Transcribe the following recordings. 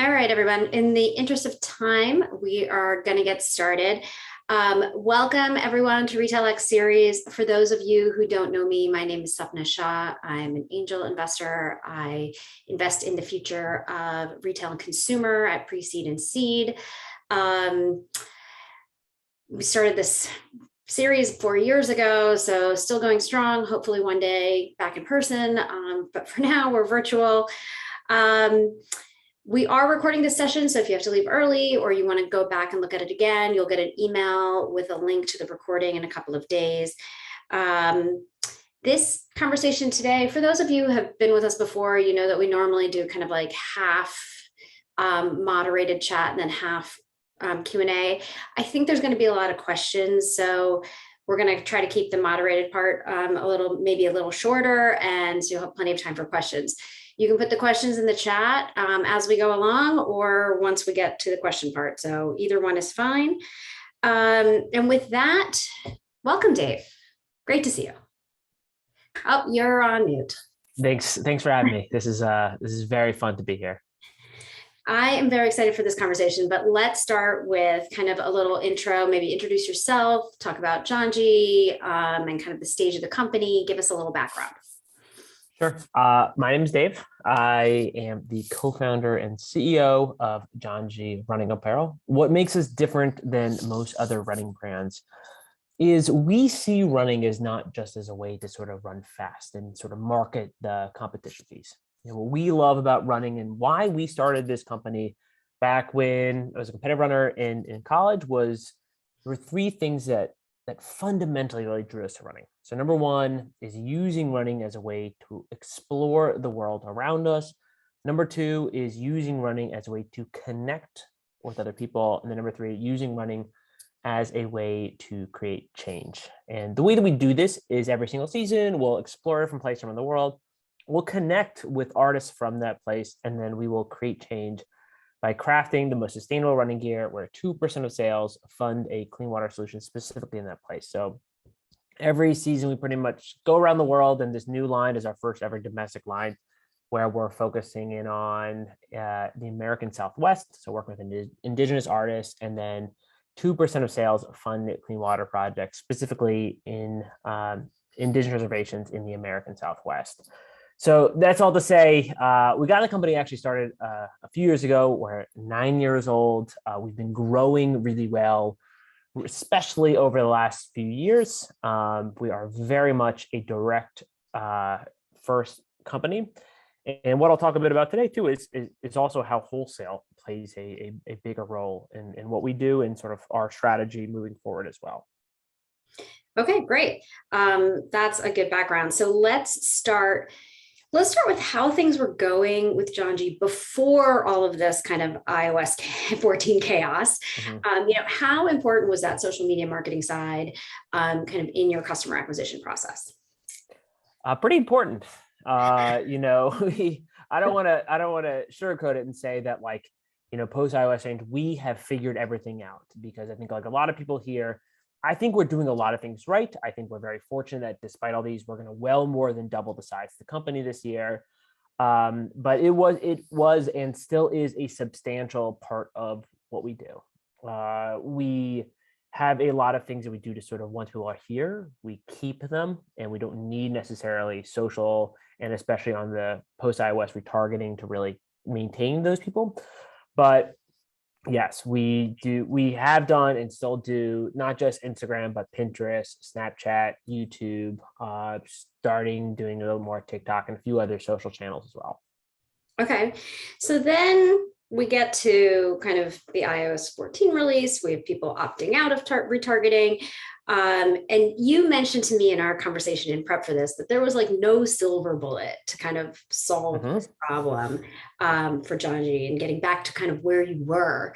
All right, everyone. In the interest of time, we are going to get started. Welcome, everyone, to Retail X series. For those of you who don't know me, my name is Sapna Shah. I'm an angel investor. I invest in the future of retail and consumer at pre-seed and seed. We started this series 4 years ago, so still going strong. Hopefully one day back in person, but for now we're virtual. We are recording this session, so if you have to leave early or you want to go back and look at it again, you'll get an email with a link to the recording in a couple of days. This conversation today, for those of you who have been with us before, you know that we normally do kind of like half moderated chat and then half Q&A. I think there's going to be a lot of questions, so we're going to try to keep the moderated part maybe a little shorter, and so you'll have plenty of time for questions. You can put the questions in the chat as we go along or once we get to the question part. So either one is fine. And with that, welcome, Dave. Great to see you. Oh, you're on mute. Thanks for having me. This is very fun to be here. I am very excited for this conversation, but let's start with kind of a little intro, maybe introduce yourself, talk about Janji and kind of the stage of the company, give us a little background. Sure. My name is Dave. I am the co-founder and CEO of Janji Running Apparel. What makes us different than most other running brands is we see running as not just as a way to sort of run fast and sort of market the competition piece. You know, what we love about running and why we started this company back when I was a competitive runner in college was there were three things that fundamentally really drew us to running. So number one is using running as a way to explore the world around us. Number two is using running as a way to connect with other people. And then number three, using running as a way to create change. And the way that we do this is every single season, we'll explore different places around the world. We'll connect with artists from that place, and then we will create change by crafting the most sustainable running gear where 2% of sales fund a clean water solution specifically in that place. So every season we pretty much go around the world, and this new line is our first ever domestic line where we're focusing in on the American Southwest. So working with indigenous artists, and then 2% of sales fund clean water projects, specifically in indigenous reservations in the American Southwest. So that's all to say, we got the company actually started a few years ago. We're 9 years old. We've been growing really well, especially over the last few years. We are very much a direct first company. And what I'll talk a bit about today too is also how wholesale plays a bigger role in what we do and sort of our strategy moving forward as well. Okay, great. That's a good background. So let's start with how things were going with Janji before all of this kind of iOS 14 chaos. Mm-hmm. How important was that social media marketing side kind of in your customer acquisition process? Pretty important. I don't want to sugarcoat it and say that post-iOS change, we have figured everything out, because I think like a lot of people here, I think we're doing a lot of things right. I think we're very fortunate that despite all these, we're going to well more than double the size of the company this year. But it was and still is a substantial part of what we do. We have a lot of things that we do to sort of once people are here, we keep them, and we don't need necessarily social, and especially on the post-iOS retargeting to really maintain those people. But yes, we do. We have done and still do not just Instagram, but Pinterest, Snapchat, YouTube, starting doing a little more TikTok and a few other social channels as well. Okay. So then we get to kind of the iOS 14 release. We have people opting out of retargeting. And you mentioned to me in our conversation in prep for this that there was like no silver bullet to kind of solve this problem for Janji and getting back to kind of where you were.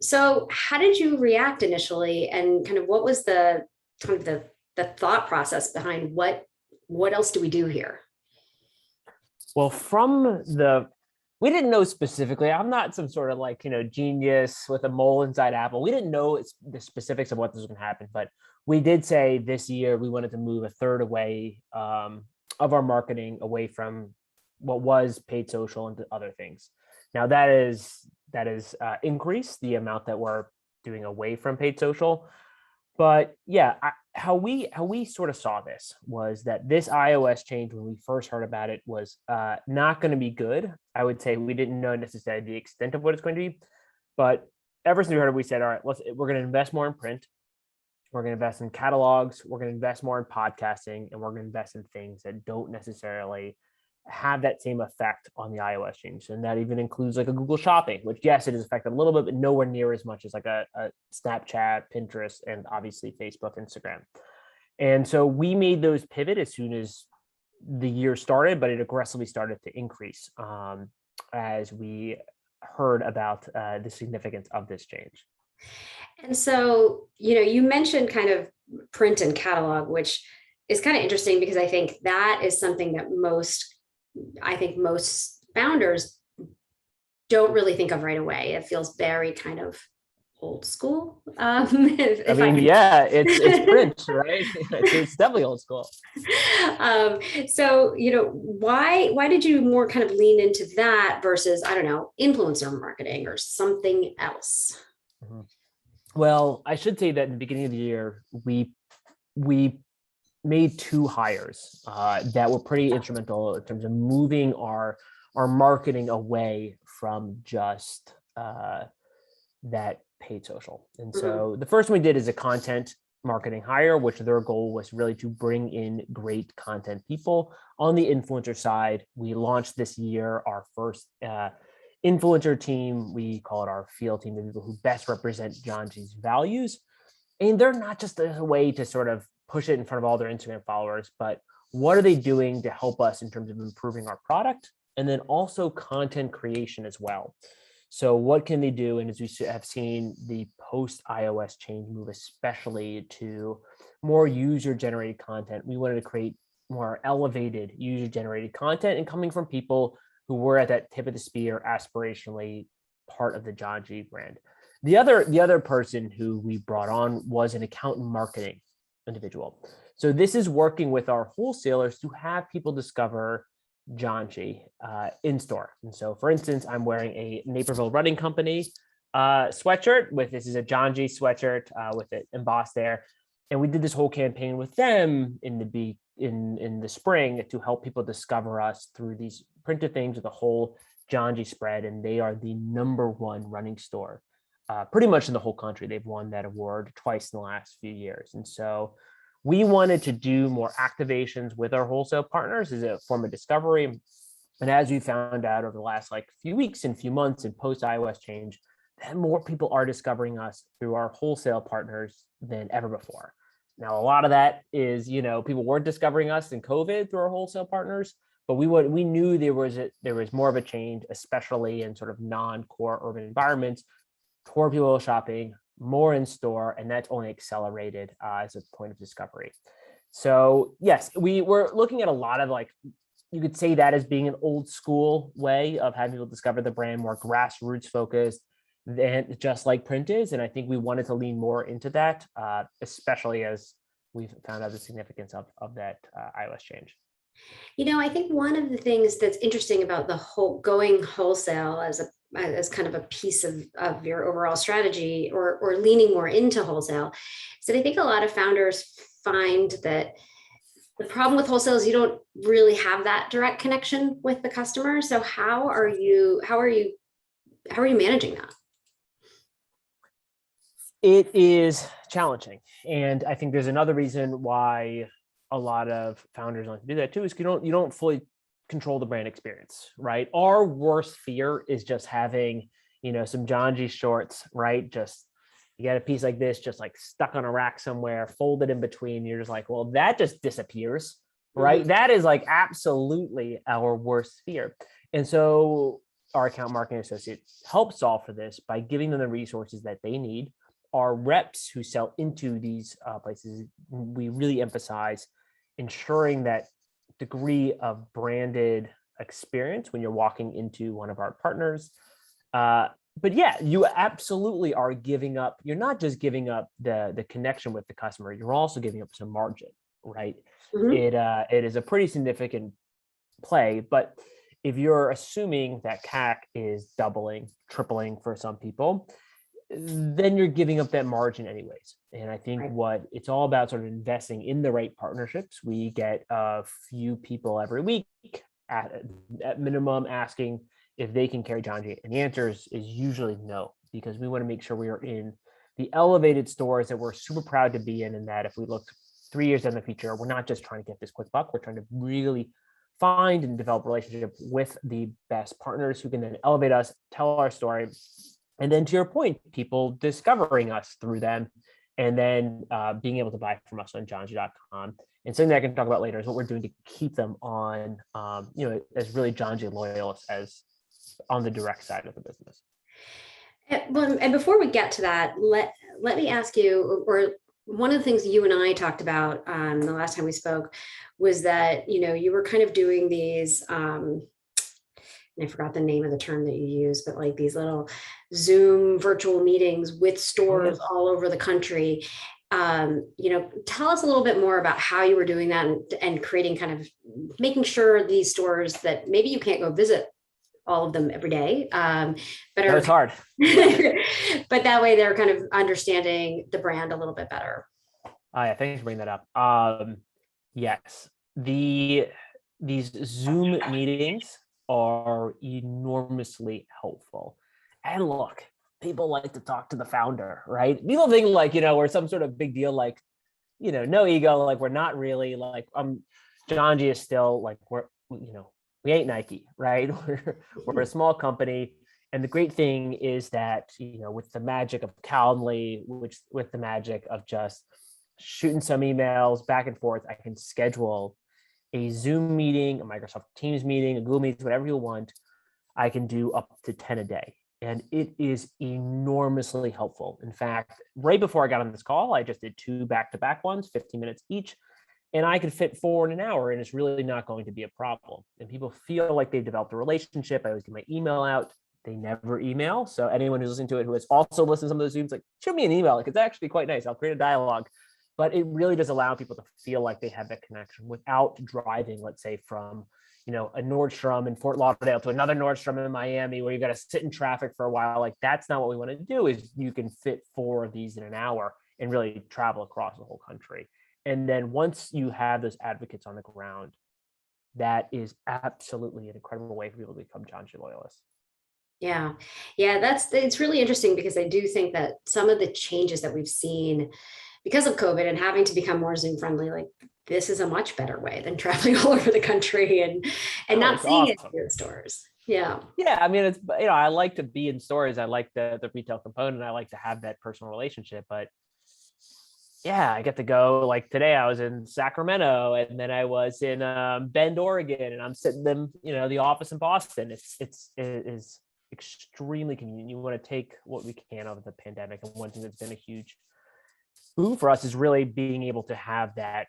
So how did you react initially, and kind of what was the kind of the thought process behind what else do we do here? Well, we didn't know specifically. I'm not some sort of genius with a mole inside Apple. We didn't know the specifics of what this was going to happen, but we did say this year we wanted to move a third away of our marketing away from what was paid social into other things. Now that is increased the amount that we're doing away from paid social. But yeah, how we sort of saw this was that this iOS change, when we first heard about it, was not going to be good. I would say we didn't know necessarily the extent of what it's going to be, but ever since we heard it, we said, all right, we're going to invest more in print. We're going to invest in catalogs. We're going to invest more in podcasting, and we're going to invest in things that don't necessarily have that same effect on the iOS change. And that even includes like a Google Shopping, which yes, it is affected a little bit, but nowhere near as much as like a Snapchat, Pinterest, and obviously Facebook, Instagram. And so we made those pivot as soon as the year started, but it aggressively started to increase as we heard about the significance of this change. And so, you mentioned kind of print and catalog, which is kind of interesting because I think that is something that most founders don't really think of right away. It feels very kind of old school. It's print, right? It's definitely old school. So, why did you more kind of lean into that versus, I don't know, influencer marketing or something else? Mm-hmm. Well, I should say that in the beginning of the year, we made 2 hires that were pretty instrumental in terms of moving our marketing away from just that paid social. And so the first one we did is a content marketing hire, which their goal was really to bring in great content people. On the influencer side, we launched this year our first influencer team. We call it our field team, the people who best represent Janji's values. And they're not just a way to sort of push it in front of all their Instagram followers, but what are they doing to help us in terms of improving our product? And then also content creation as well. So what can they do? And as we have seen the post-iOS change move, especially to more user-generated content, we wanted to create more elevated user-generated content and coming from people who were at that tip of the spear, aspirationally part of the Janji brand. The other person who we brought on was an account marketing individual. So this is working with our wholesalers to have people discover Janji in store. And so, for instance, I'm wearing a Naperville Running Company sweatshirt this is a Janji sweatshirt with it embossed there. And we did this whole campaign with them in the spring to help people discover us through these printed things with a whole Janji spread. And they are the #1 running store pretty much in the whole country. They've won that award twice in the last few years. And so we wanted to do more activations with our wholesale partners as a form of discovery. And as we found out over the last few weeks and few months in post-iOS change, that more people are discovering us through our wholesale partners than ever before. Now, a lot of that is, people weren't discovering us in COVID through our wholesale partners, but we knew there was more of a change, especially in sort of non-core urban environments, toward people shopping more in store, and that's only accelerated as a point of discovery. So yes, we were looking at a lot of you could say that as being an old school way of having people discover the brand, more grassroots focused than just like print is. And I think we wanted to lean more into that, especially as we've found out the significance of that iOS change. I think one of the things that's interesting about the whole going wholesale as kind of a piece of your overall strategy or leaning more into wholesale is that I think a lot of founders find that the problem with wholesale is you don't really have that direct connection with the customer. So how are you managing that? It is challenging. And I think there's another reason why a lot of founders like to do that too, is you don't fully control the brand experience, right? Our worst fear is just having, some Janji shorts, right? Just you got a piece like this, just stuck on a rack somewhere, folded in between. You're just well, that just disappears, right? Mm-hmm. That is absolutely our worst fear. And so our account marketing associate helps solve for this by giving them the resources that they need. Our reps who sell into these places, we really emphasize ensuring that degree of branded experience when you're walking into one of our partners. But yeah, you absolutely are giving up. You're not just giving up the connection with the customer. You're also giving up some margin, right? Mm-hmm. It is a pretty significant play, but if you're assuming that CAC is doubling, tripling for some people, then you're giving up that margin anyways. And I think Right. what it's all about sort of investing in the right partnerships. We get a few people every week at minimum asking if they can carry Janji. And the answer is usually no, because we want to make sure we are in the elevated stores that we're super proud to be in. And that if we look 3 years in the future, we're not just trying to get this quick buck, we're trying to really find and develop relationship with the best partners who can then elevate us, tell our story. And then to your point, people discovering us through them and then being able to buy from us on Janji.com. And something that I can talk about later is what we're doing to keep them on, as really Janji loyalists as on the direct side of the business. And before we get to that, let me ask you, or one of the things you and I talked about the last time we spoke was that, you were kind of doing these, and I forgot the name of the term that you use, but like these little Zoom virtual meetings with stores all over the country. Tell us a little bit more about how you were doing that and creating kind of making sure these stores that maybe you can't go visit all of them every day, but it's hard. but that way they're kind of understanding the brand a little bit better. Yeah, thanks for bringing that up. Yes, these Zoom meetings are enormously helpful. And look, people like to talk to the founder, right? People think like, we're some sort of big deal, like, no ego, like we're not really like, Janji is still like, we ain't Nike, right? We're a small company. And the great thing is that, with the magic of Calendly, with the magic of just shooting some emails back and forth, I can schedule a Zoom meeting, a Microsoft Teams meeting, a Google Meets, whatever you want. I can do up to 10 a day. And it is enormously helpful. In fact, right before I got on this call, I just did 2 back-to-back ones, 15 minutes each. And I could fit 4 in an hour, and it's really not going to be a problem. And people feel like they've developed a relationship. I always get my email out. They never email. So anyone who's listening to it who has also listened to some of those Zooms, like, shoot me an email. Like, it's actually quite nice. I'll create a dialogue. But it really does allow people to feel like they have that connection without driving, let's say, from a Nordstrom in Fort Lauderdale to another Nordstrom in Miami, where you got to sit in traffic for a while. Like, that's not what we want to do. Is you can fit 4 of these in an hour and really travel across the whole country. And then once you have those advocates on the ground, that is absolutely an incredible way for people to become Janji loyalists. Yeah. It's really interesting because I do think that some of the changes that we've seen because of COVID and having to become more Zoom friendly, like this is a much better way than traveling all over the country and not seeing it in stores. Yeah. Yeah. I mean, it's, I like to be in stores. I like the retail component. I like to have that personal relationship, but yeah, I get to go. Like today I was in Sacramento and then I was in Bend, Oregon, and I'm sitting in, the office in Boston. It is extremely convenient. You want to take what we can out of the pandemic. And one thing that's been a huge boom for us is really being able to have that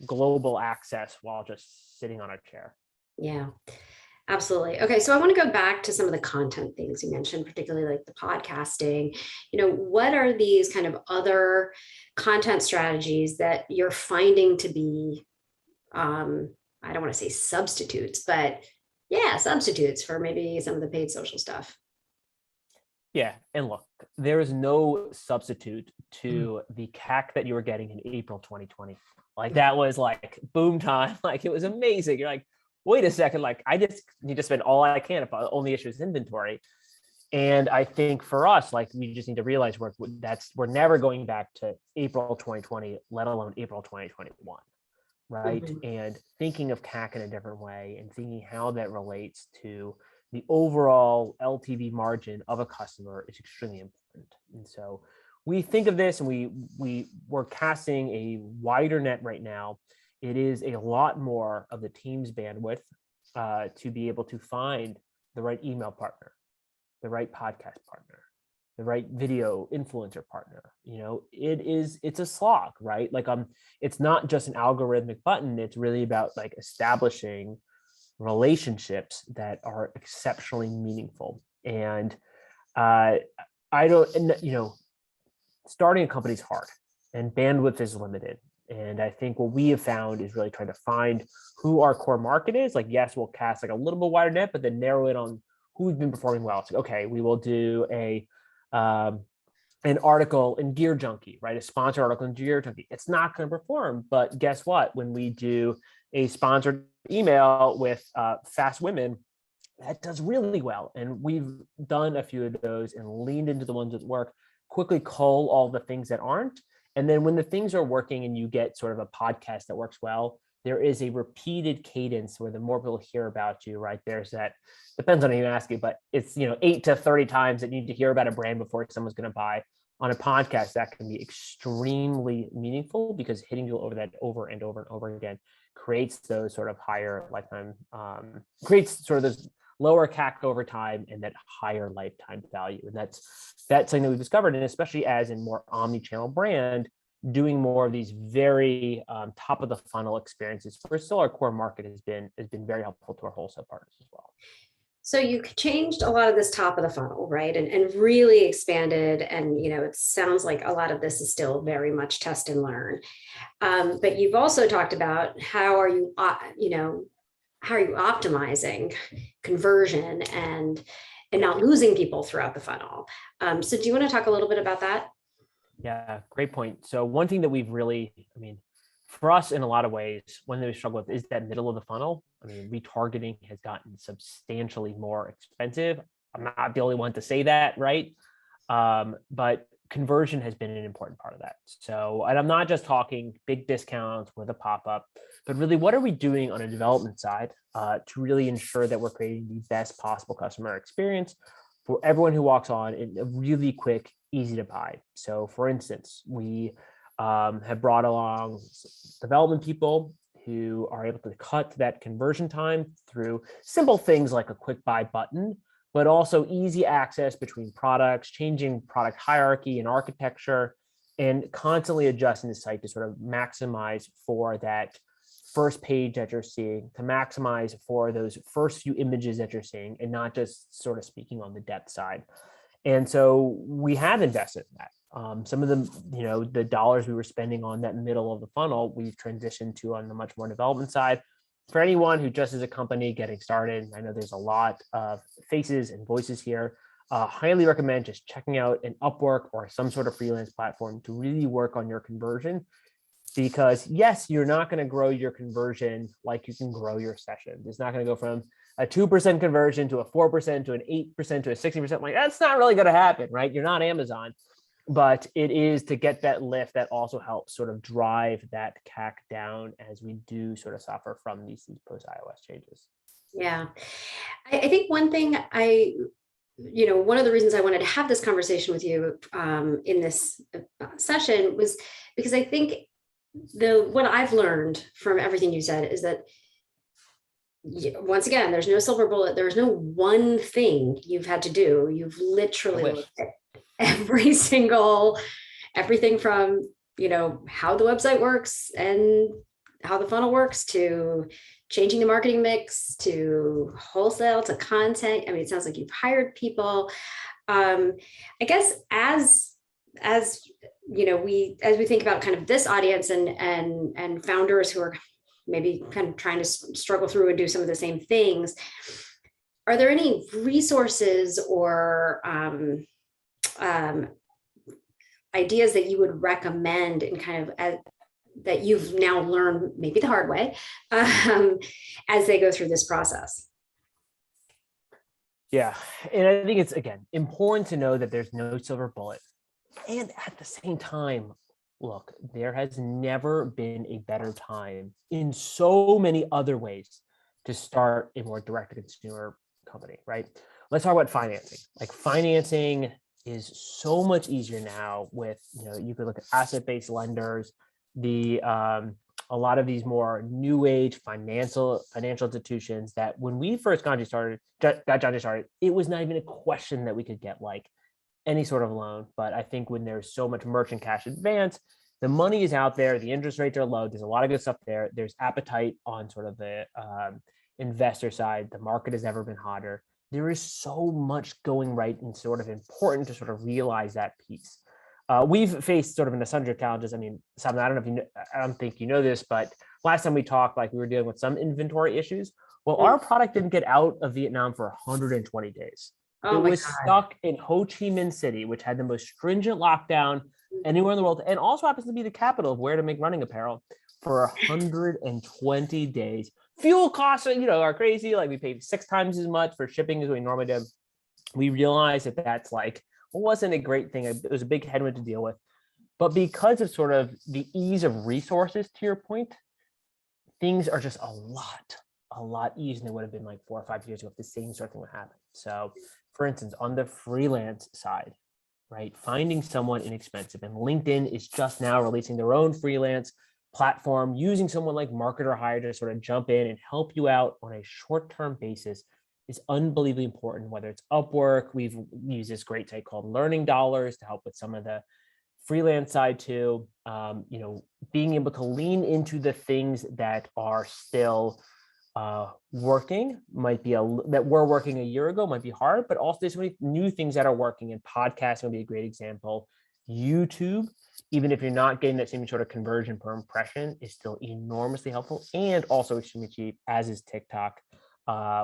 global access while just sitting on a chair. Yeah, absolutely. Okay, so I want to go back to some of the content things you mentioned, particularly like the podcasting. What are these kind of other content strategies that you're finding to be, I don't want to say substitutes, but yeah, substitutes for maybe some of the paid social stuff? Yeah, and look, there is no substitute to the CAC that you were getting in April 2020. Like that was like boom time. Like it was amazing. You're like, wait a second, like I just need to spend all I can if I only issue is inventory. And I think for us, like we just need to realize we're never going back to April 2020, let alone April 2021, right? Mhm. And thinking of CAC in a different way and thinking how that relates to the overall LTV margin of a customer is extremely important. And so we think of this and we're casting a wider net right now. It is a lot more of the team's bandwidth to be able to find the right email partner, the right podcast partner, the right video influencer partner. It's a slog, right? Like it's not just an algorithmic button. It's really about like establishing relationships that are exceptionally meaningful. And starting a company is hard and bandwidth is limited. And I think what we have found is really trying to find who our core market is. Like, yes, we'll cast like a little bit wider net, but then narrow it on who's been performing well. It's like, okay, we will do an article in Gear Junkie, right? A sponsored article in Gear Junkie. It's not going to perform, but guess what? When we do a sponsored email with fast women, that does really well. And we've done a few of those and leaned into the ones that work, quickly cull all the things that aren't. And then when the things are working and you get sort of a podcast that works well, there is a repeated cadence where the more people hear about you, right? There's that, depends on who you ask it, but it's, 8 to 30 times that you need to hear about a brand before someone's going to buy. On a podcast, that can be extremely meaningful because hitting people over that over and over and over again creates those sort of higher lifetime, creates sort of those lower CAC over time and that higher lifetime value. And that's something that we've discovered. And especially as in more omni-channel brand, doing more of these very top of the funnel experiences for still our core market has been very helpful to our wholesale partners as well. So you changed a lot of this top of the funnel, right? And really expanded. And, it sounds like a lot of this is still very much test and learn. But you've also talked about how are you optimizing conversion and not losing people throughout the funnel. So do you want to talk a little bit about that? Yeah, great point. So one thing that we've really, for us in a lot of ways, one that we struggle with is that middle of the funnel. Retargeting has gotten substantially more expensive. I'm not the only one to say that, right? But conversion has been an important part of that. So, and I'm not just talking big discounts with a pop-up, but really what are we doing on a development side to really ensure that we're creating the best possible customer experience for everyone who walks on in a really quick, easy to buy. So for instance, we have brought along development people who are able to cut that conversion time through simple things like a quick buy button, but also easy access between products, changing product hierarchy and architecture, and constantly adjusting the site to sort of maximize for that first page that you're seeing, to maximize for those first few images that you're seeing, and not just sort of speaking on the depth side. And so we have invested in that. Some of the dollars we were spending on that middle of the funnel, we've transitioned to on the much more development side. For anyone who just is a company getting started, I know there's a lot of faces and voices here. Highly recommend just checking out an Upwork or some sort of freelance platform to really work on your conversion. Because yes, you're not going to grow your conversion like you can grow your sessions. It's not going to go from a 2% conversion to a 4% to an 8% to a 60%. Like, that's not really going to happen, right? You're not Amazon. But it is to get that lift that also helps sort of drive that CAC down as we do sort of suffer from these post-iOS changes. Yeah. I think one thing one of the reasons I wanted to have this conversation with you in this session was because I think what I've learned from everything you said is that once again, there's no silver bullet. There's no one thing you've had to do. You've literally looked at everything from, how the website works and how the funnel works to changing the marketing mix to wholesale to content. It sounds like you've hired people. I guess as we think about kind of this audience and founders who are maybe kind of trying to struggle through and do some of the same things, are there any resources or ideas that you would recommend in kind of that you've now learned maybe the hard way as they go through this process? Yeah, and I think it's, again, important to know that there's no silver bullet. And at the same time, look, there has never been a better time in so many other ways to start a more direct-to-consumer company, right? Let's talk about financing. Like, financing is so much easier now with, you could look at asset-based lenders, a lot of these more new age financial institutions that when we first got Janji started, it was not even a question that we could get like any sort of loan. But I think when there's so much merchant cash advance, the money is out there, the interest rates are low, there's a lot of good stuff there. There's appetite on sort of the investor side. The market has never been hotter. There is so much going right and sort of important to sort of realize that piece. we've faced sort of an sundry of challenges. I mean, Simon, I don't know if you know, I don't think you know this, but last time we talked, like we were dealing with some inventory issues. Well, our product didn't get out of Vietnam for 120 days. It Oh my was God. stuck in Ho Chi Minh City, which had the most stringent lockdown anywhere in the world, and also happens to be the capital of where to make running apparel for 120 days. Fuel costs, are crazy. Like we paid 6 times as much for shipping as we normally do. We realized that that's like wasn't a great thing. It was a big headwind to deal with. But because of sort of the ease of resources, to your point, things are just a lot easier than it would have been like 4 or 5 years ago if the same sort of thing would happen. So, for instance, on the freelance side, right, finding someone inexpensive, and LinkedIn is just now releasing their own freelance platform, using someone like Marketer Hire to sort of jump in and help you out on a short-term basis is unbelievably important. Whether it's Upwork, we've used this great site called Learning Dollars to help with some of the freelance side too. Being able to lean into the things that are still working might be that were working a year ago might be hard, but also there's so many new things that are working, and podcasting would be a great example. YouTube, even if you're not getting that same sort of conversion per impression, is still enormously helpful and also extremely cheap, as is TikTok,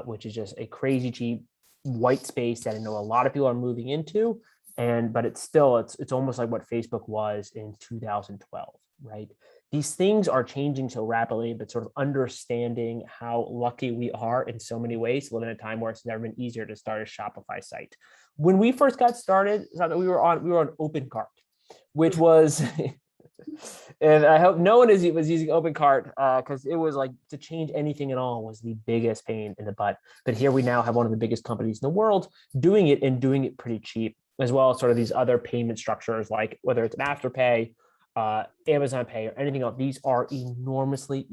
which is just a crazy cheap white space that I know a lot of people are moving into. But it's almost like what Facebook was in 2012, right? These things are changing so rapidly, but sort of understanding how lucky we are in so many ways to live in a time where it's never been easier to start a Shopify site. When we first got started, we were on OpenCart, which was, and I hope no one was using OpenCart because it was like to change anything at all was the biggest pain in the butt. But here we now have one of the biggest companies in the world doing it and doing it pretty cheap, as well as sort of these other payment structures, like whether it's an Afterpay, Amazon Pay, or anything else. These are enormously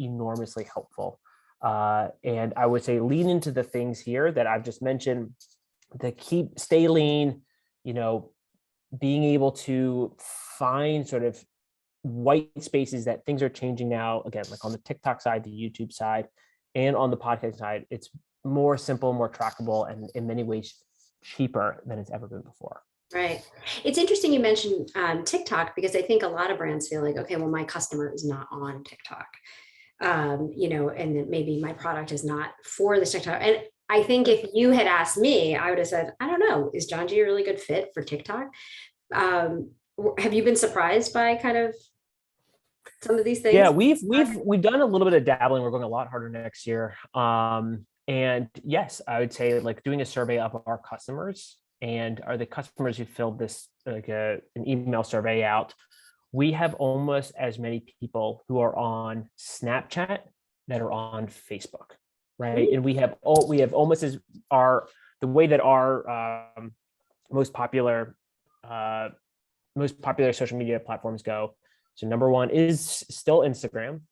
helpful. And I would say lean into the things here that I've just mentioned to stay lean, being able to find sort of white spaces that things are changing now. Again, like on the TikTok side, the YouTube side, and on the podcast side, it's more simple, more trackable, and in many ways cheaper than it's ever been before. Right. It's interesting you mentioned TikTok, because I think a lot of brands feel like, okay, well, my customer is not on TikTok, and then maybe my product is not for this TikTok. And I think if you had asked me, I would have said, I don't know, is Janji a really good fit for TikTok? Have you been surprised by kind of some of these things? Yeah, we've done a little bit of dabbling. We're going a lot harder next year. And yes, I would say like doing a survey of our customers, and are the customers who filled this like an email survey out. We have almost as many people who are on Snapchat that are on Facebook, right? And we have almost as the way that our most popular social media platforms go. So number 1 is still Instagram.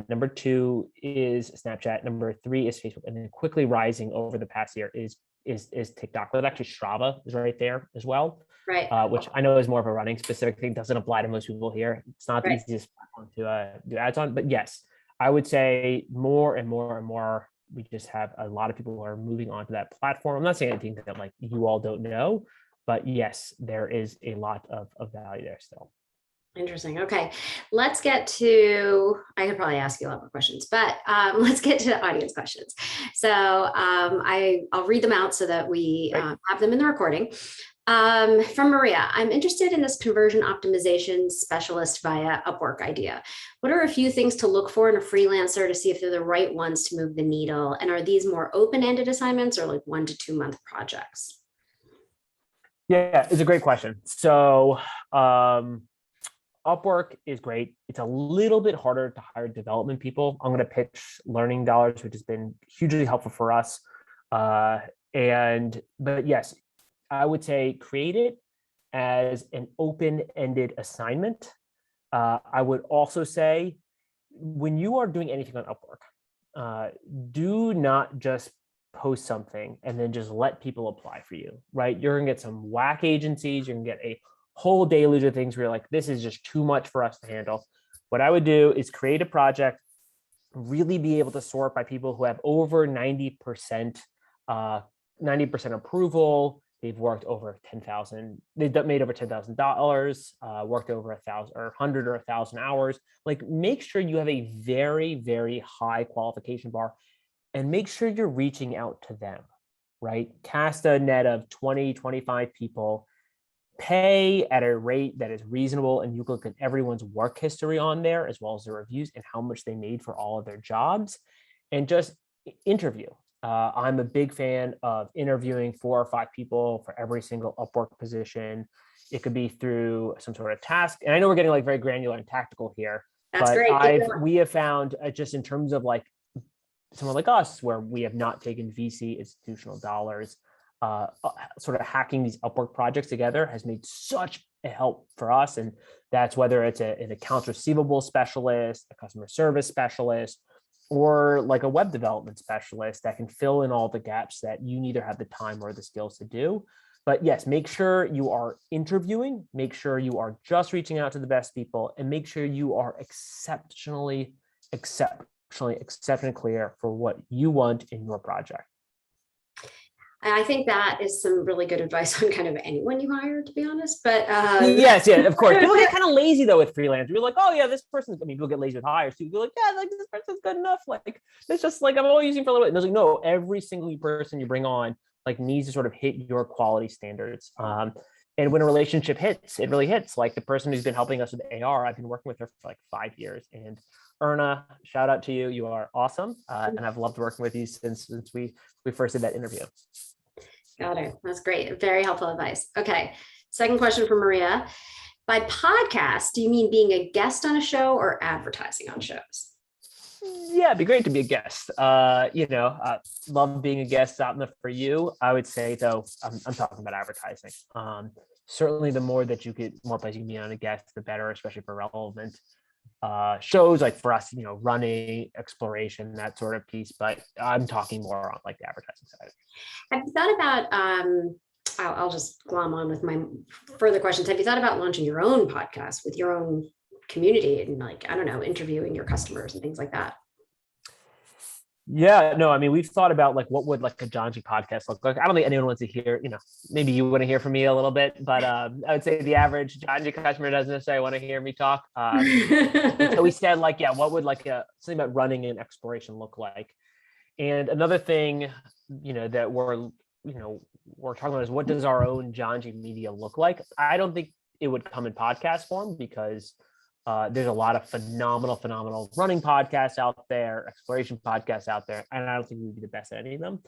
Number 2 is Snapchat. Number 3 is Facebook, and then quickly rising over the past year is TikTok. But actually, Strava is right there as well, right? Which I know is more of a running specific thing. Doesn't apply to most people here. It's not the easiest platform to do ads on, but yes, I would say more and more and more. We just have a lot of people who are moving on to that platform. I'm not saying anything that like you all don't know, but yes, there is a lot of value there still. Interesting. Okay, let's get to, I could probably ask you a lot more questions, but let's get to the audience questions. So I'll read them out so that we have them in the recording. From Maria, I'm interested in this conversion optimization specialist via Upwork idea. What are a few things to look for in a freelancer to see if they're the right ones to move the needle? And are these more open-ended assignments or like 1 to 2 month projects? Yeah, it's a great question. So Upwork is great. It's a little bit harder to hire development people. I'm going to pitch Learning Dollars, which has been hugely helpful for us. But yes, I would say create it as an open-ended assignment. I would also say when you are doing anything on Upwork, do not just post something and then just let people apply for you, right? You're going to get some whack agencies. You're going to get a whole deluge of things where you're like, this is just too much for us to handle. What I would do is create a project, really be able to sort by people who have over 90% approval They've worked over 10,000. They've made over $10,000. Worked over 1,000 or 100 or 1,000 hours. Like, make sure you have a very, very high qualification bar, and make sure you're reaching out to them. Right? Cast a net of 20, 25 people. Pay at a rate that is reasonable, and you look at everyone's work history on there, as well as their reviews and how much they made for all of their jobs, and just interview. I'm a big fan of interviewing 4 or 5 people for every single Upwork position. It could be through some sort of task, and I know we're getting like very granular and tactical here, That's but great. we have found just in terms of like someone like us, where we have not taken VC institutional dollars, sort of hacking these Upwork projects together has made such a help for us. And that's whether it's an accounts receivable specialist, a customer service specialist, or like a web development specialist that can fill in all the gaps that you neither have the time or the skills to do. But yes, make sure you are interviewing, make sure you are just reaching out to the best people, and make sure you are exceptionally clear for what you want in your project. And I think that is some really good advice on kind of anyone you hire, to be honest. But yes, of course. People get kind of lazy though with freelance. You're like, oh yeah, this person's. I mean, people get lazy with hires too. You're like, yeah, like this person's good enough. Like it's just like I'm only using for a little bit. And there's like, no, every single person you bring on like needs to sort of hit your quality standards. And when a relationship hits, it really hits. Like the person who's been helping us with AR, I've been working with her for like 5 years. And Erna, shout out to you. You are awesome, and I've loved working with you since we first did that interview. Got it. That's great. Very helpful advice. Okay. Second question from Maria. By podcast, do you mean being a guest on a show or advertising on shows? Yeah, it'd be great to be a guest. Love being a guest out in the for you. I would say though, I'm talking about advertising. Certainly the more that you get, more places you can be on a guest, the better, especially for relevant shows like for us, running, exploration, that sort of piece. But I'm talking more on like the advertising side. Have you thought about, I'll just glom on with my further questions. Have you thought about launching your own podcast with your own community and like, I don't know, interviewing your customers and things like that? Yeah, no, I mean, we've thought about like what would like a Janji podcast look like. I don't think anyone wants to hear, maybe you want to hear from me a little bit, but I would say the average Janji customer doesn't necessarily want to hear me talk. So we said like, yeah, what would like something about running and exploration look like? And another thing, that we're talking about is what does our own Janji media look like? I don't think it would come in podcast form because there's a lot of phenomenal running podcasts out there, exploration podcasts out there, and I don't think we would be the best at any of them.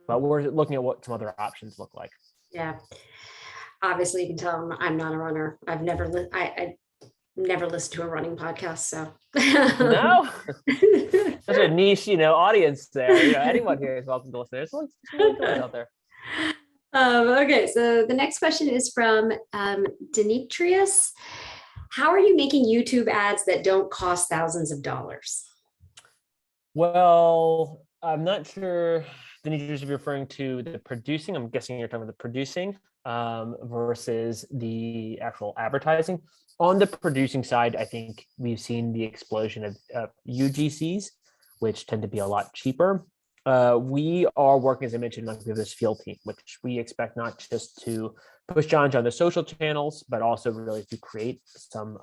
But we're looking at what some other options look like. Yeah, obviously you can tell I'm not a runner. I've never I never listened to a running podcast, so no, such a niche audience there. Anyone here is welcome to listen. There's some really good ones out there. Okay, so the next question is from Demetrius. How are you making YouTube ads that don't cost thousands of dollars? Well, I'm not sure, Demetrius, if you're referring to the producing. I'm guessing you're talking about the producing versus the actual advertising. On the producing side, I think we've seen the explosion of UGCs, which tend to be a lot cheaper. We are working, as I mentioned, with this field team, which we expect not just to push Janji on the social channels, but also really to create some,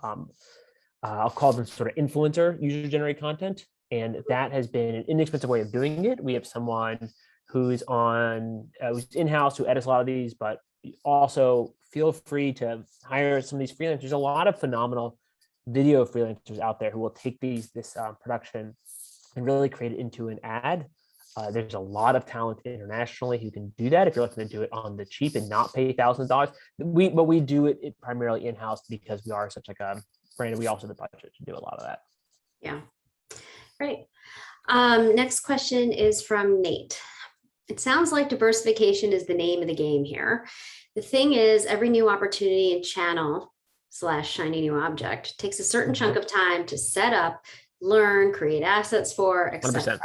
I'll call them sort of influencer user-generated content. And that has been an inexpensive way of doing it. We have someone who's who's in-house, who edits a lot of these, but also feel free to hire some of these freelancers. There's a lot of phenomenal video freelancers out there who will take this production and really create it into an ad. There's a lot of talent internationally who can do that if you're looking to do it on the cheap and not pay thousands of dollars. But we do it primarily in-house because we are such like a brand, and we also have the budget to do a lot of that. Yeah, great. Next question is from Nate. It sounds like diversification is the name of the game here. The thing is, every new opportunity and channel / shiny new object takes a certain chunk of time to set up, learn, create assets for, etc.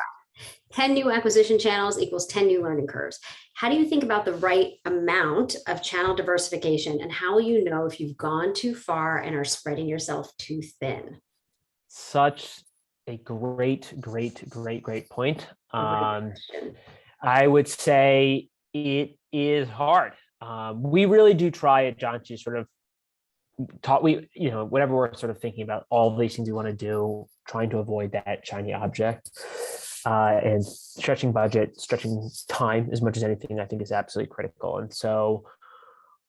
10 new acquisition channels equals 10 new learning curves. How do you think about the right amount of channel diversification, and how will you know if you've gone too far and are spreading yourself too thin? Such a great point. I would say it is hard. We really do try at Janji sort of whenever we're sort of thinking about all of these things we want to do, trying to avoid that shiny object, and stretching budget, stretching time as much as anything, I think is absolutely critical. And so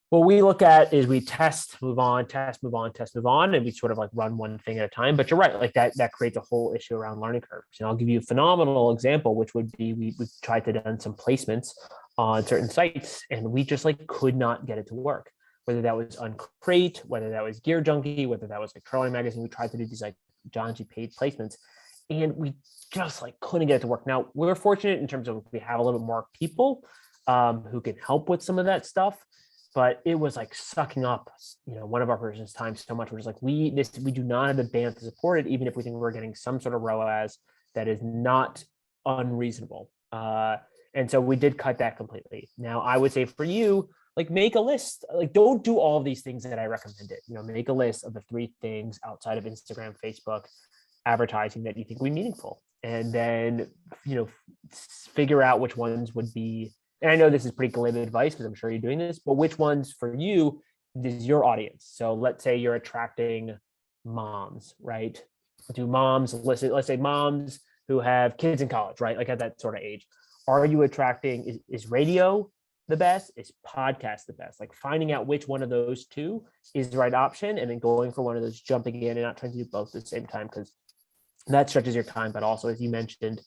what we look at is we test, move on, test, move on, test, move on, and we sort of like run one thing at a time. But you're right, like that creates a whole issue around learning curves. And I'll give you a phenomenal example, which would be we tried to done some placements on certain sites, and we just like could not get it to work. Whether that was Uncrate, whether that was Gear Junkie, whether that was like Curling Magazine, we tried to do these like Janji paid placements, and we just like couldn't get it to work. Now we're fortunate in terms of we have a little bit more people who can help with some of that stuff, but it was like sucking up, one of our person's time so much. We're just like, we do not have the bandwidth to support it, even if we think we're getting some sort of ROAS that is not unreasonable. And so we did cut that completely. Now I would say for you, like make a list, like don't do all of these things that I recommended, make a list of the 3 things outside of Instagram, Facebook, advertising that you think would be meaningful. And then, figure out which ones would be, and I know this is pretty glib advice because I'm sure you're doing this, but which ones for you is your audience? So let's say you're attracting moms, right? Do moms listen? Let's say moms who have kids in college, right? Like at that sort of age. Are you attracting, is radio the best? Is podcast the best? Like finding out which one of those 2 is the right option, and then going for one of those, jumping in and not trying to do both at the same time, because that stretches your time. But also, as you mentioned,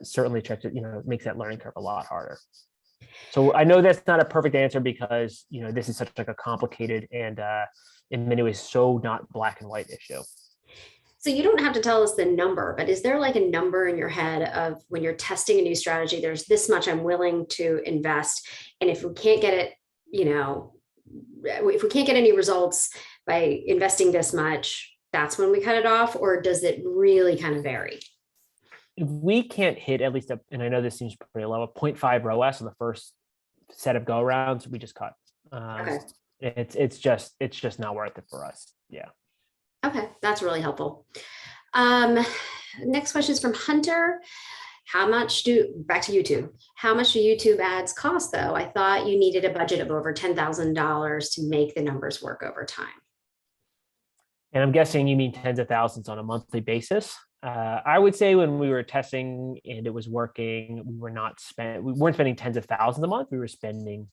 certainly makes that learning curve a lot harder. So I know that's not a perfect answer because, this is such like a complicated and in many ways so not black and white issue. So you don't have to tell us the number, but is there like a number in your head of when you're testing a new strategy, there's this much I'm willing to invest. And if we can't get it, if we can't get any results by investing this much, that's when we cut it off? Or does it really kind of vary? If we can't hit at least and I know this seems pretty low, a 0.5 ROAS on the first set of go rounds, we just cut. Okay. It's just not worth it for us. Yeah. Okay, that's really helpful. Next question is from Hunter. Back to YouTube. How much do YouTube ads cost though? I thought you needed a budget of over $10,000 to make the numbers work over time. And I'm guessing you mean tens of thousands on a monthly basis. I would say when we were testing and it was working, we weren't spending tens of thousands a month. We were spending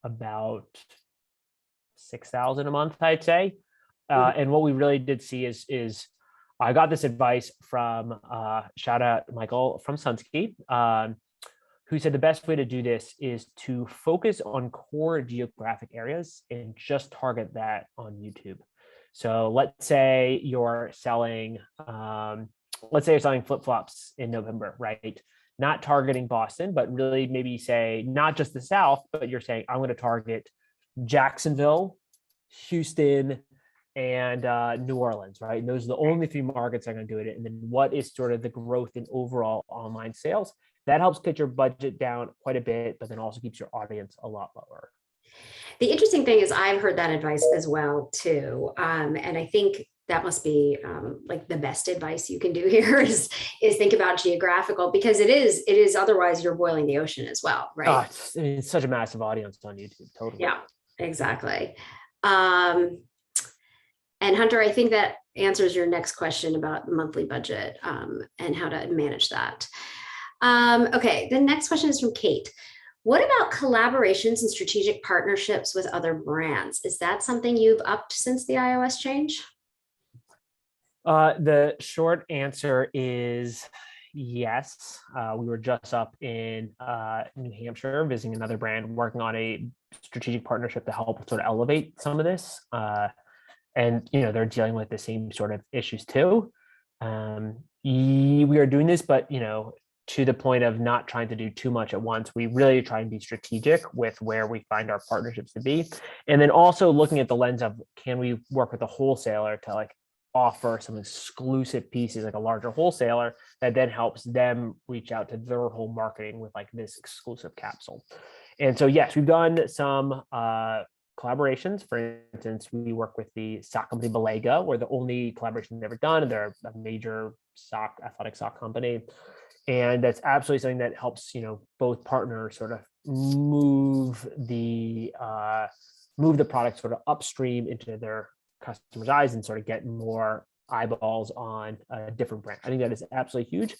about 6,000 a month, I'd say. And what we really did see is I got this advice from shout out Michael from Sunsky, who said the best way to do this is to focus on core geographic areas and just target that on YouTube. So let's say you're selling flip-flops in November, right? Not targeting Boston, but really maybe say not just the South, but you're saying I'm going to target Jacksonville, Houston, and New Orleans, right? And those are the only 3 markets that are going to do it. And then what is sort of the growth in overall online sales? That helps get your budget down quite a bit, but then also keeps your audience a lot lower. The interesting thing is I've heard that advice as well too. And I think that must be like the best advice you can do here is think about geographical, because it is otherwise you're boiling the ocean as well, right? It's such a massive audience on YouTube. Totally. Yeah, exactly. And Hunter, I think that answers your next question about the monthly budget and how to manage that. Okay, the next question is from Kate. What about collaborations and strategic partnerships with other brands? Is that something you've upped since the iOS change? The short answer is yes. We were just up in New Hampshire visiting another brand, working on a strategic partnership to help sort of elevate some of this. And they're dealing with the same sort of issues too. We are doing this, but to the point of not trying to do too much at once. We really try and be strategic with where we find our partnerships to be. And then also looking at the lens of, can we work with a wholesaler to like offer some exclusive pieces, like a larger wholesaler that then helps them reach out to their whole marketing with like this exclusive capsule. And so, yes, we've done some collaborations. For instance, we work with the sock company Balega. We're the only collaboration we've ever done. They're a major athletic sock company. And that's absolutely something that helps, both partners sort of move the product sort of upstream into their customers' eyes and sort of get more eyeballs on a different brand. I think that is absolutely huge,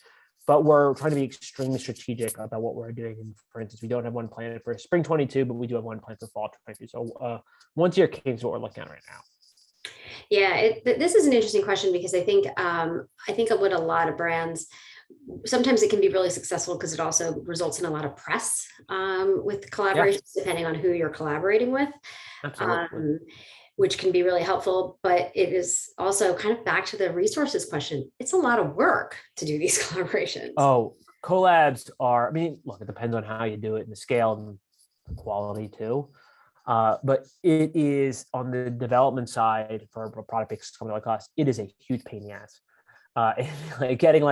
but we're trying to be extremely strategic about what we're doing. And for instance, we don't have one planned for spring 22, but we do have one planned for fall 22. So once a year came is what we're looking at right now. Yeah, this is an interesting question because I think what a lot of brands, sometimes it can be really successful because it also results in a lot of press with collaborations, depending on who you're collaborating with, Absolutely. which can be really helpful. But it is also kind of back to the resources question. It's a lot of work to do these collaborations. Oh, collabs are, I mean, look, it depends on how you do it and the scale and the quality too. But it is on the development side for a product-based company like us, it is a huge pain in the ass. Getting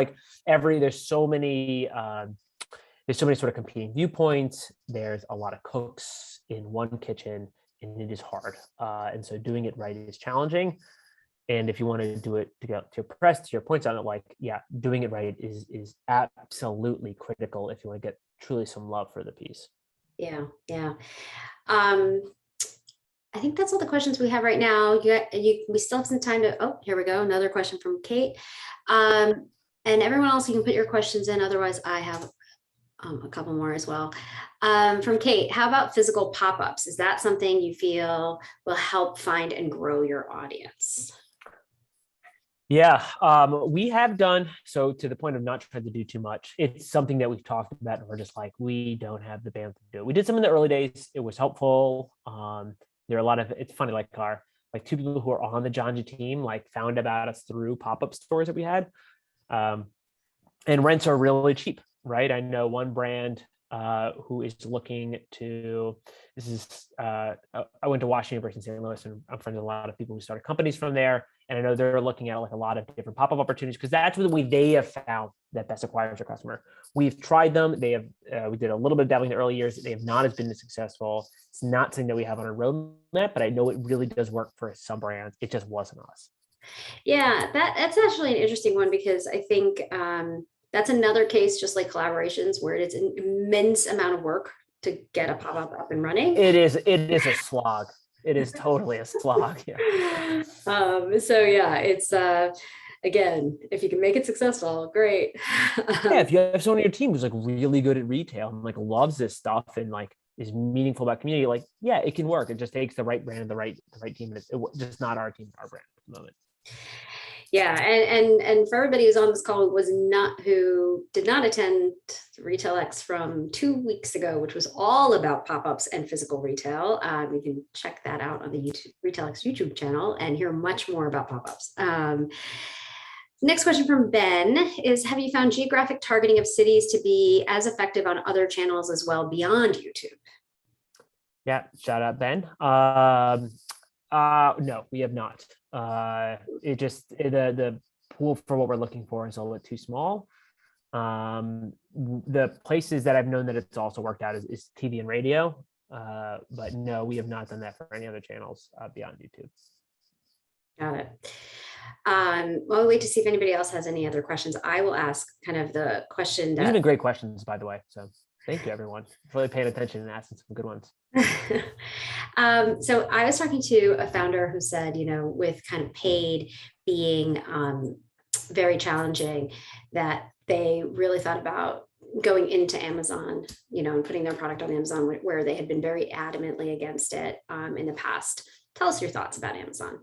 there's so many sort of competing viewpoints. There's a lot of cooks in one kitchen, and it is hard. And so doing it right is challenging. And if you want to do it to get to your press, to your points on it, doing it right is absolutely critical if you want to get truly some love for the piece. Yeah. I think that's all the questions we have right now. We still have some time to, oh, here we go. Another question from Kate. And everyone else, you can put your questions in. Otherwise, I have a couple more as well. From Kate, how about physical pop-ups? Is that something you feel will help find and grow your audience? Yeah, we have done so to the point of not trying to do too much. It's something that we've talked about, and we're just like, we don't have the bandwidth to do it. We did some in the early days. It was helpful. There are a lot of, it's funny, like two people who are on the Janji team, found about us through pop-up stores that we had. And rents are really cheap, right? I know one brand who is looking to, I went to Washington University in St. Louis, and I'm friends with a lot of people who started companies from there. And I know they're looking at a lot of different pop-up opportunities because that's the way they have found that best acquires a customer. We've tried them. They have, we did a little bit of dabbling in the early years. They have not been as successful. It's not something that we have on our roadmap, but I know it really does work for some brands. It just wasn't us. Yeah, that's actually an interesting one because I think that's another case, just like collaborations, where it's an immense amount of work to get a pop-up up and running. It is a slog. It is totally a slog. Yeah. So yeah, it's again, if you can make it successful, great. Yeah, if you have someone on your team who's really good at retail and loves this stuff and is meaningful about community, yeah, it can work. It just takes the right brand and the right team. It's just not our team, our brand at the moment. Yeah, and for everybody who's on this call who did not attend Retail X from 2 weeks ago, which was all about pop-ups and physical retail, you can check that out on the Retail X YouTube channel and hear much more about pop-ups. Next question from Ben is, have you found geographic targeting of cities to be as effective on other channels as well beyond YouTube? Yeah, shout out Ben. No, we have not. The pool for what we're looking for is a little bit too small. The places that I've known that it's also worked out is TV and radio. But no, we have not done that for any other channels beyond YouTube. Got it. While we wait to see if anybody else has any other questions, I will ask kind of the question that— These have been great questions, by the way. So thank you, everyone, for really paying attention and asking some good ones. So I was talking to a founder who said, with kind of paid being very challenging, that they really thought about going into Amazon, and putting their product on Amazon, where they had been very adamantly against it in the past. Tell us your thoughts about Amazon.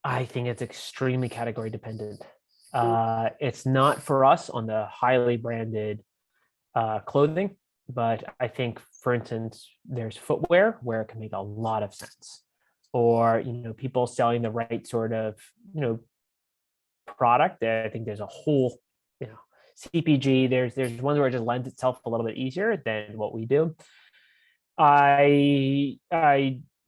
I think it's extremely category dependent. It's not for us on the highly branded clothing, but I think, for instance, there's footwear where it can make a lot of sense, or people selling the right sort of product. I think there's a whole CPG. There's one where it just lends itself a little bit easier than what we do. I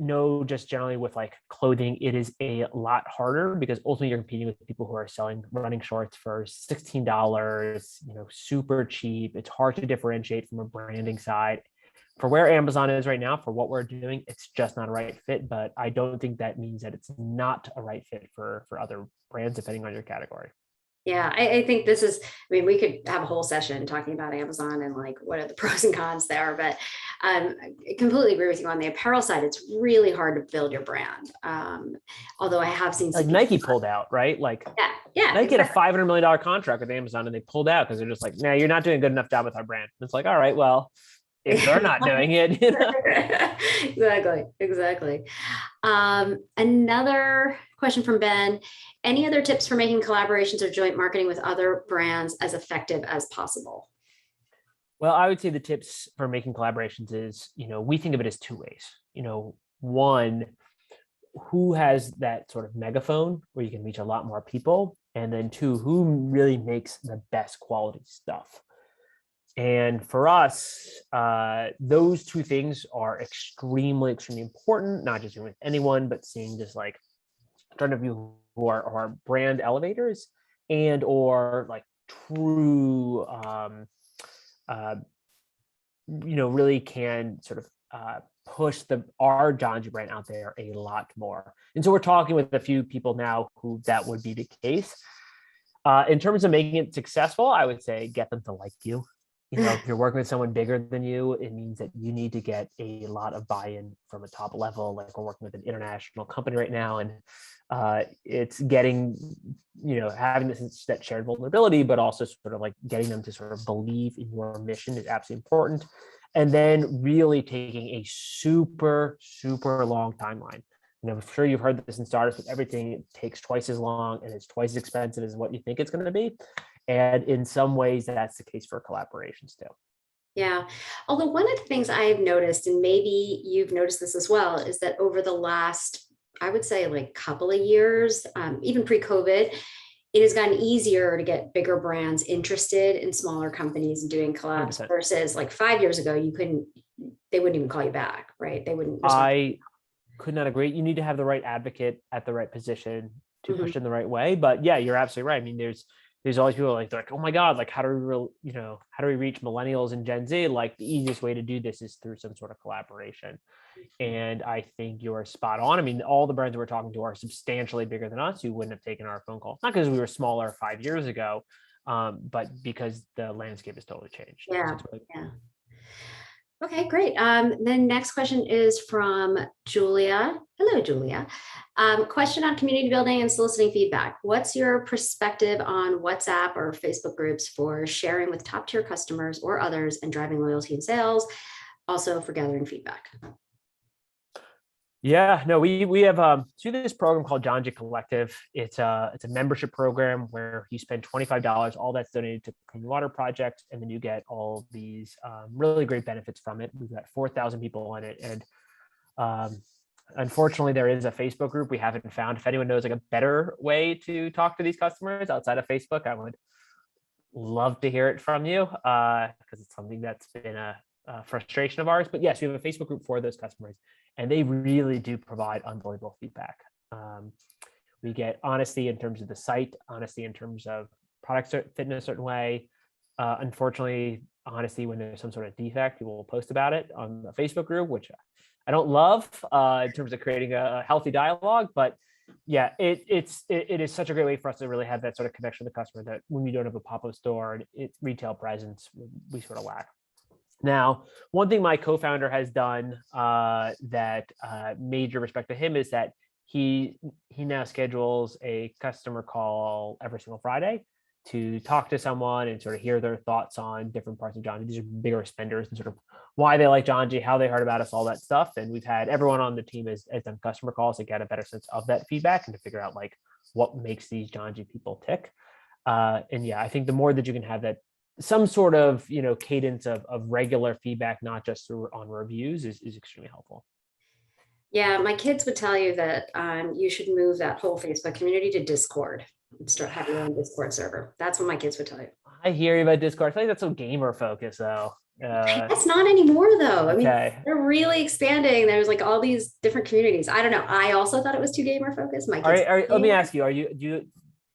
know just generally with clothing, it is a lot harder because ultimately you're competing with people who are selling running shorts for $16, super cheap. It's hard to differentiate from a branding side. For where Amazon is right now, for what we're doing, it's just not a right fit, but I don't think that means that it's not a right fit for other brands, depending on your category. Yeah, I think this is, I mean, we could have a whole session talking about Amazon and like what are the pros and cons there, but I completely agree with you on the apparel side. It's really hard to build your brand. Although I have seen Like some people. Nike pulled out, right? Like Yeah, Nike had a exactly. $500 million contract with Amazon and they pulled out because they're just like, nah, you're not doing a good enough job with our brand. And it's like, all right, well, if they're not doing it, Exactly. Another question from Ben. Any other tips for making collaborations or joint marketing with other brands as effective as possible? Well, I would say the tips for making collaborations is, we think of it as two ways. One, who has that sort of megaphone where you can reach a lot more people? And then two, who really makes the best quality stuff? And for us, those two things are extremely, extremely important, not just with anyone, but seeing just like trying to view who are brand elevators and or like true really can sort of push our Janji brand out there a lot more. And so we're talking with a few people now who that would be the case. In terms of making it successful, I would say get them to like you. If you're working with someone bigger than you, it means that you need to get a lot of buy-in from a top level. Like we're working with an international company right now, and it's getting, having that shared vulnerability, but also sort of like getting them to sort of believe in your mission is absolutely important. And then really taking a super, super long timeline. I'm sure you've heard this in startups, but everything takes twice as long and it's twice as expensive as what you think it's going to be. And in some ways, that's the case for collaborations too. Yeah. Although one of the things I've noticed, and maybe you've noticed this as well, is that over the last, I would say like couple of years, even pre-COVID, it has gotten easier to get bigger brands interested in smaller companies and doing collabs 100%. versus like 5 years ago, they wouldn't even call you back, right? They wouldn't respond. I could not agree. You need to have the right advocate at the right position to Mhm. push in the right way. But yeah, you're absolutely right. I mean, there's always people like, they're like, oh my God, like how do we reach millennials and Gen Z? Like the easiest way to do this is through some sort of collaboration. And I think you're spot on. I mean, all the brands we're talking to are substantially bigger than us who wouldn't have taken our phone call. Not because we were smaller 5 years ago, but because the landscape has totally changed. So Yeah. it's really Yeah. Okay, great. The next question is from Julia. Hello, Julia. Question on community building and soliciting feedback. What's your perspective on WhatsApp or Facebook groups for sharing with top tier customers or others and driving loyalty and sales? Also for gathering feedback. Yeah, no, we have through this program called Janji Collective. It's a membership program where you spend $25, all that's donated to Clean Water Project, and then you get all these really great benefits from it. We've got 4,000 people on it, and unfortunately, there is a Facebook group we haven't found. If anyone knows like a better way to talk to these customers outside of Facebook, I would love to hear it from you because it's something that's been a frustration of ours. But yes, we have a Facebook group for those customers, and they really do provide unbelievable feedback. We get honesty in terms of the site, honesty in terms of products fit in a certain way. Unfortunately, honesty when there's some sort of defect, people will post about it on the Facebook group, which I don't love in terms of creating a healthy dialogue. But yeah, it is such a great way for us to really have that sort of connection with the customer that when we don't have a pop-up store and it's retail presence, we sort of lack. Now, one thing my co-founder has done that major respect to him is that he now schedules a customer call every single Friday to talk to someone and sort of hear their thoughts on different parts of Janji. These are bigger spenders and sort of why they like Janji, how they heard about us, all that stuff. And we've had everyone on the team has done customer calls to get a better sense of that feedback and to figure out like what makes these Janji people tick. And yeah, I think the more that you can have that some sort of cadence of regular feedback, not just on reviews, is extremely helpful. Yeah, my kids would tell you that you should move that whole Facebook community to Discord and start having your own Discord server. That's what my kids would tell you. I hear you about Discord. I feel like that's so gamer focused though. That's not anymore though. I mean, Okay. they're really expanding. There's like all these different communities. I don't know. I also thought it was too gamer focused. My kids. Let me ask you: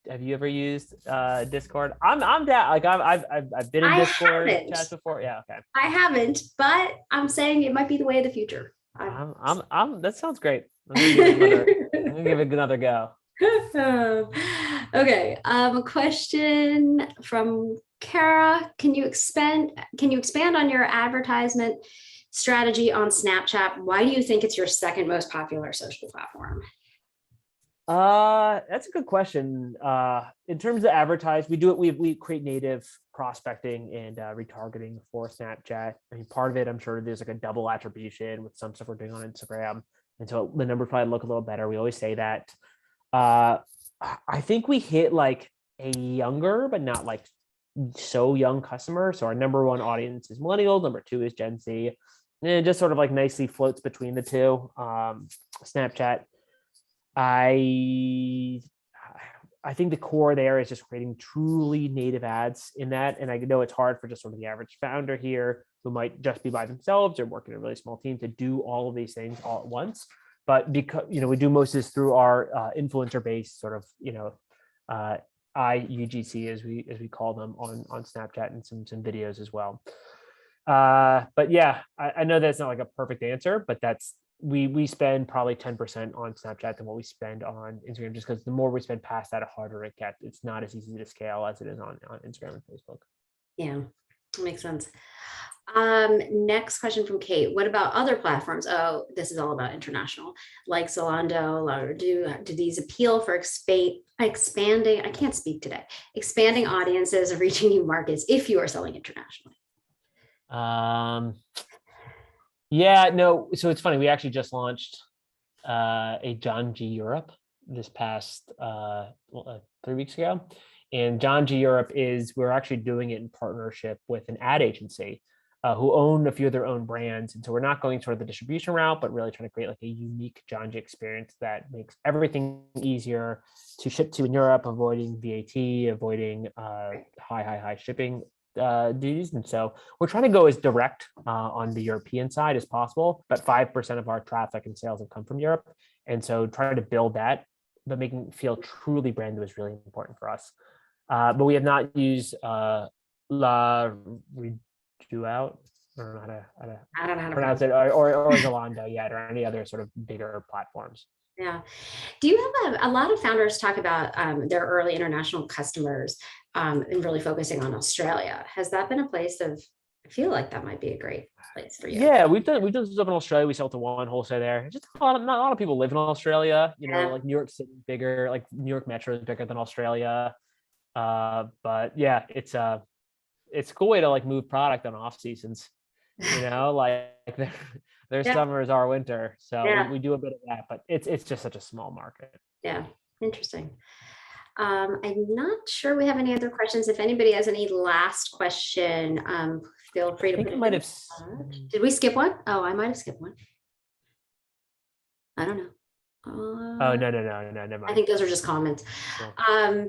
have you ever used Discord? I'm down. Like I've been in Discord chats before. Yeah. Okay. I haven't, but I'm saying it might be the way of the future. That sounds great. I'm gonna give it another go. Okay, a question from Kara. Can you expand on your advertisement strategy on Snapchat? Why do you think it's your second most popular social platform? That's a good question. In terms of advertise, we create native prospecting and retargeting for Snapchat. I mean, part of it, I'm sure there's like a double attribution with some stuff we're doing on Instagram. And so the numbers probably look a little better. We always say that. Uh, I think we hit like a younger, but not like so young customer. So our number one audience is millennials, number two is Gen Z. And it just sort of like nicely floats between the two. Snapchat, I I think the core there is just creating truly native ads in that. And I know it's hard for just sort of the average founder here who might just be by themselves or work in a really small team to do all of these things all at once. But because we do most of this through our influencer based sort of IUGC as we call them on Snapchat and some videos as well. But yeah, I know that's not like a perfect answer, but that's we spend probably 10% on Snapchat than what we spend on Instagram, just because the more we spend past that, the harder it gets. It's not as easy to scale as it is on Instagram and Facebook. Yeah, makes sense. Next question from Kate. What about other platforms? Oh, this is all about international, like Zalando, or do these appeal for expanding? I can't speak today. Expanding audiences, reaching new markets if you are selling internationally. Yeah, no. So it's funny. We actually just launched a Janji Europe this past 3 weeks ago, and Janji Europe we're actually doing it in partnership with an ad agency who own a few of their own brands, and so we're not going sort of the distribution route, but really trying to create like a unique Janji experience that makes everything easier to ship to in Europe, avoiding VAT, avoiding high shipping duties. And so we're trying to go as direct on the European side as possible, but 5% of our traffic and sales have come from Europe. And so trying to build that, but making it feel truly branded was really important for us. But we have not used La Reduout, I don't know I don't know how to pronounce it, or Zalando yet, or any other sort of bigger platforms. Yeah. Do you have a lot of founders talk about their early international customers and really focusing on Australia? Has that been a place I feel like that might be a great place for you. Yeah, we've done stuff in Australia. We sell to one wholesale there. Just not a lot of people live in Australia. Yeah. Like New York City bigger, like New York Metro is bigger than Australia. But yeah, it's a cool way to like move product on off seasons. Like their Yeah. summer is our winter. So Yeah. we do a bit of that, but it's just such a small market. Yeah. Interesting. I'm not sure we have any other questions. If anybody has any last question, feel free I to think put I it might in. have. Did we skip one? Oh, I might have skipped one. I don't know. Oh, no, never I mind. think those are just comments. Yeah.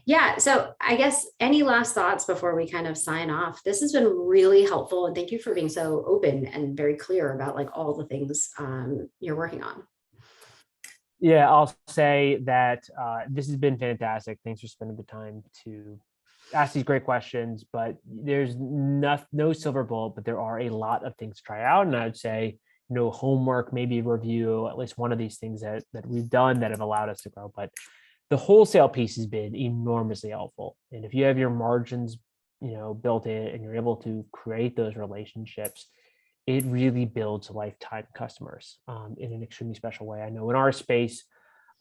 Yeah, so I guess any last thoughts before we kind of sign off? This has been really helpful, and thank you for being so open and very clear about like all the things you're working on. Yeah, I'll say that this has been fantastic. Thanks for spending the time to ask these great questions. But there's no silver bullet, but there are a lot of things to try out. And I would say, homework, maybe review at least one of these things that we've done that have allowed us to grow. But the wholesale piece has been enormously helpful. And if you have your margins, built in and you're able to create those relationships, it really builds lifetime customers in an extremely special way. I know in our space,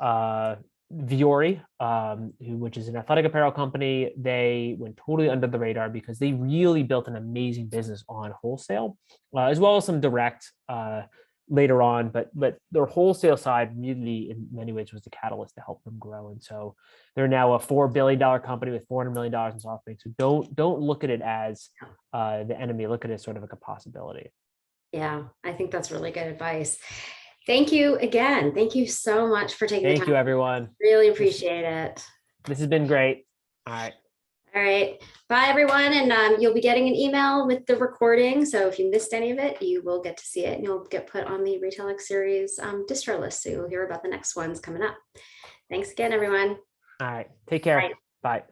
Viore, which is an athletic apparel company, they went totally under the radar because they really built an amazing business on wholesale, as well as some direct later on. But their wholesale side really, in many ways, was the catalyst to help them grow. And so they're now a $4 billion company with $400 million in SoftBank. So don't look at it as the enemy. Look at it as sort of like a possibility. Yeah, I think that's really good advice. Thank you again. Thank you so much for taking the time. Thank you, everyone. Really appreciate it. This has been great. All right. All right. Bye, everyone. And you'll be getting an email with the recording. So if you missed any of it, you will get to see it and you'll get put on the Retail X Series distro list. So you'll hear about the next ones coming up. Thanks again, everyone. All right. Take care. Bye. Bye.